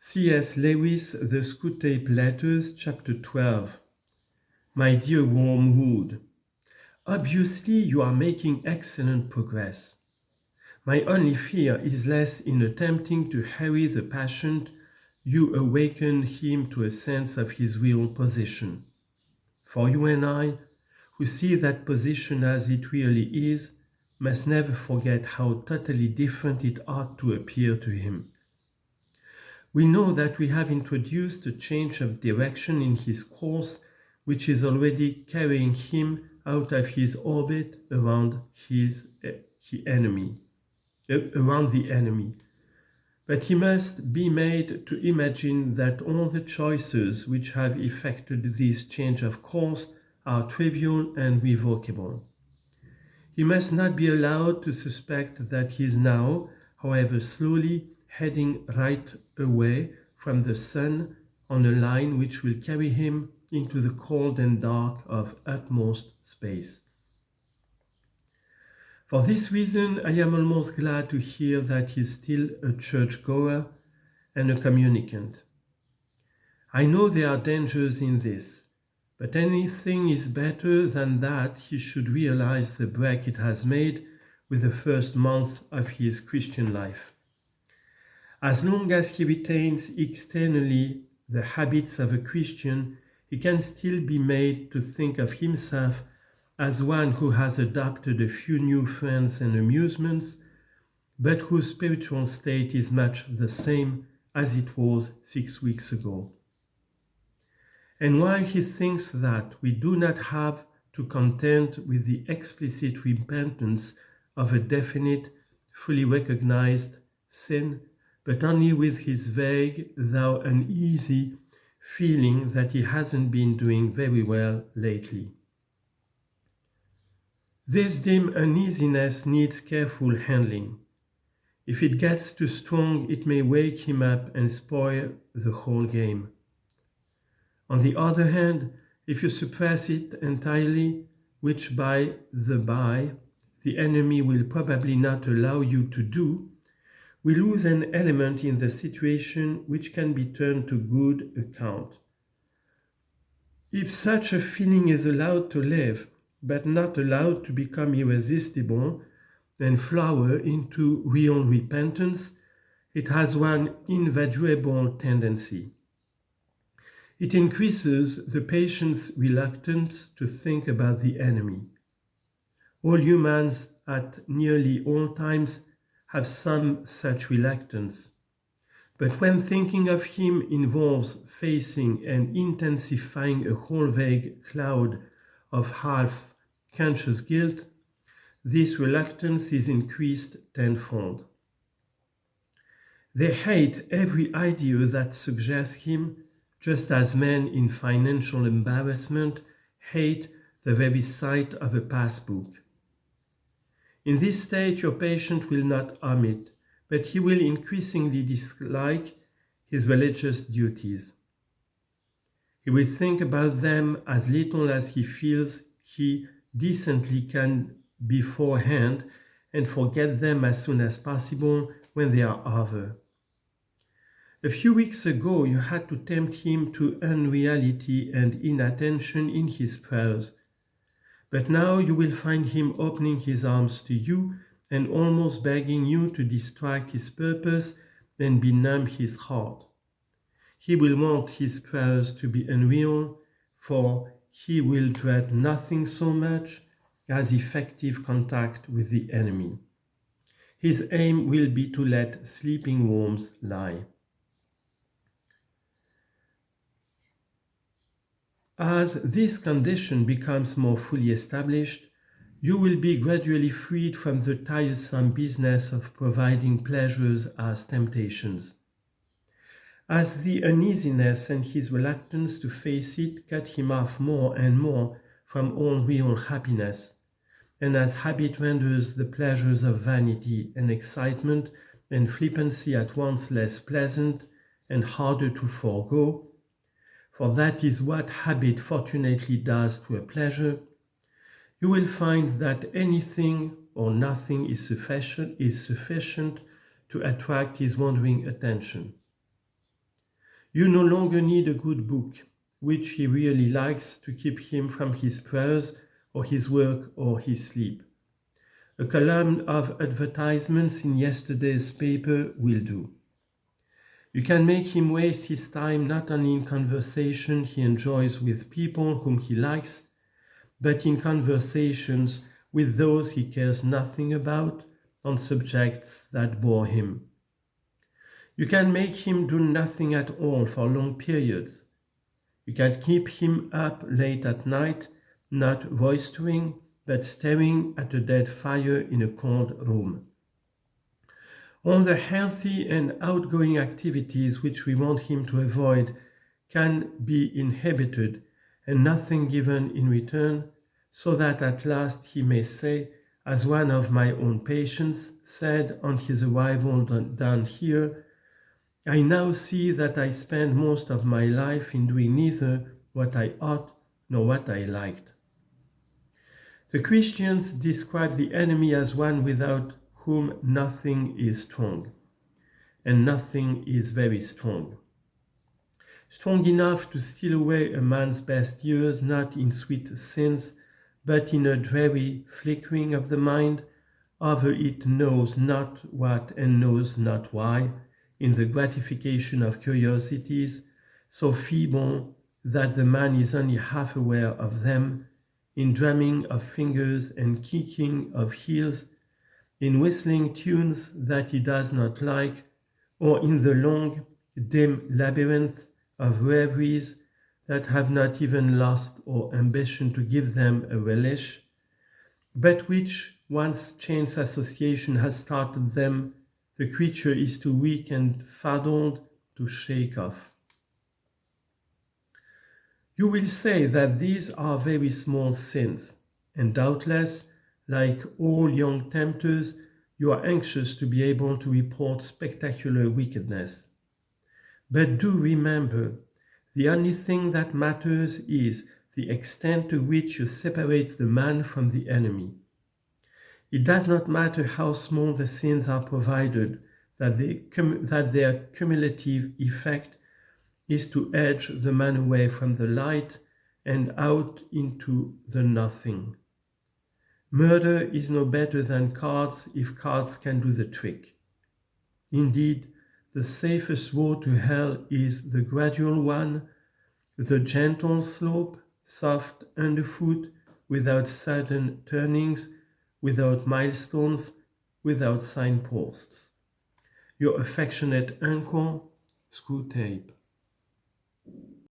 C.S. Lewis, The SCREWTAPE Letters, Chapter 12. My dear Wormwood, obviously you are making excellent progress. My only fear is lest in attempting to harry the patient, you awaken him to a sense of his real position. For you and I, who see that position as it really is, must never forget how totally different it ought to appear to him. We know that we have introduced a change of direction in his course, which is already carrying him out of his orbit around the enemy. But he must be made to imagine that all the choices which have effected this change of course are trivial and revocable. He must not be allowed to suspect that he is now, however slowly, heading right away from the sun on a line which will carry him into the cold and dark of utmost space. For this reason, I am almost glad to hear that he is still a churchgoer and a communicant. I know there are dangers in this, but anything is better than that he should realize the break it has made with the first month of his Christian life. As long as he retains externally the habits of a Christian, he can still be made to think of himself as one who has adopted a few new friends and amusements, but whose spiritual state is much the same as it was 6 weeks ago. And while he thinks that we do not have to contend with the explicit repentance of a definite, fully recognized sin, but only with his vague, though uneasy, feeling that he hasn't been doing very well lately. This dim uneasiness needs careful handling. If it gets too strong, it may wake him up and spoil the whole game. On the other hand, if you suppress it entirely, which by the by, the enemy will probably not allow you to do, we lose an element in the situation which can be turned to good account. If such a feeling is allowed to live, but not allowed to become irresistible and flower into real repentance, it has one invaluable tendency. It increases the patient's reluctance to think about the enemy. All humans at nearly all times have some such reluctance. But when thinking of him involves facing and intensifying a whole vague cloud of half-conscious guilt, this reluctance is increased tenfold. They hate every idea that suggests him, just as men in financial embarrassment hate the very sight of a passbook. In this state, your patient will not omit, but he will increasingly dislike his religious duties. He will think about them as little as he feels he decently can beforehand and forget them as soon as possible when they are over. A few weeks ago, you had to tempt him to unreality and inattention in his prayers. But now you will find him opening his arms to you and almost begging you to distract his purpose and benumb his heart. He will want his prayers to be unreal, for he will dread nothing so much as effective contact with the enemy. His aim will be to let sleeping worms lie. As this condition becomes more fully established, you will be gradually freed from the tiresome business of providing pleasures as temptations. As the uneasiness and his reluctance to face it cut him off more and more from all real happiness, and as habit renders the pleasures of vanity and excitement and flippancy at once less pleasant and harder to forego, for that is what habit fortunately does to a pleasure, you will find that anything or nothing is sufficient to attract his wandering attention. You no longer need a good book, which he really likes, to keep him from his prayers or his work or his sleep. A column of advertisements in yesterday's paper will do. You can make him waste his time not only in conversation he enjoys with people whom he likes, but in conversations with those he cares nothing about on subjects that bore him. You can make him do nothing at all for long periods. You can keep him up late at night, not roistering, but staring at a dead fire in a cold room. All the healthy and outgoing activities which we want him to avoid can be inhibited and nothing given in return, so that at last he may say, as one of my own patients said on his arrival down here, I now see that I spend most of my life in doing neither what I ought nor what I liked. The Christians describe the enemy as one without whom nothing is strong, and nothing is very strong. Strong enough to steal away a man's best years, not in sweet sins, but in a dreary flickering of the mind, over it knows not what and knows not why, in the gratification of curiosities, so feeble that the man is only half aware of them, in drumming of fingers and kicking of heels, in whistling tunes that he does not like, or in the long, dim labyrinth of reveries that have not even lust or ambition to give them a relish, but which, once chance association has started them, the creature is too weak and fuddled to shake off. You will say that these are very small sins, and doubtless, like all young tempters, you are anxious to be able to report spectacular wickedness. But do remember, the only thing that matters is the extent to which you separate the man from the enemy. It does not matter how small the sins are, provided that their cumulative effect is to edge the man away from the light and out into the nothing. Murder is no better than cards if cards can do the trick. Indeed, the safest road to hell is the gradual one, the gentle slope, soft underfoot, without sudden turnings, without milestones, without signposts. Your affectionate uncle, SCREWTAPE.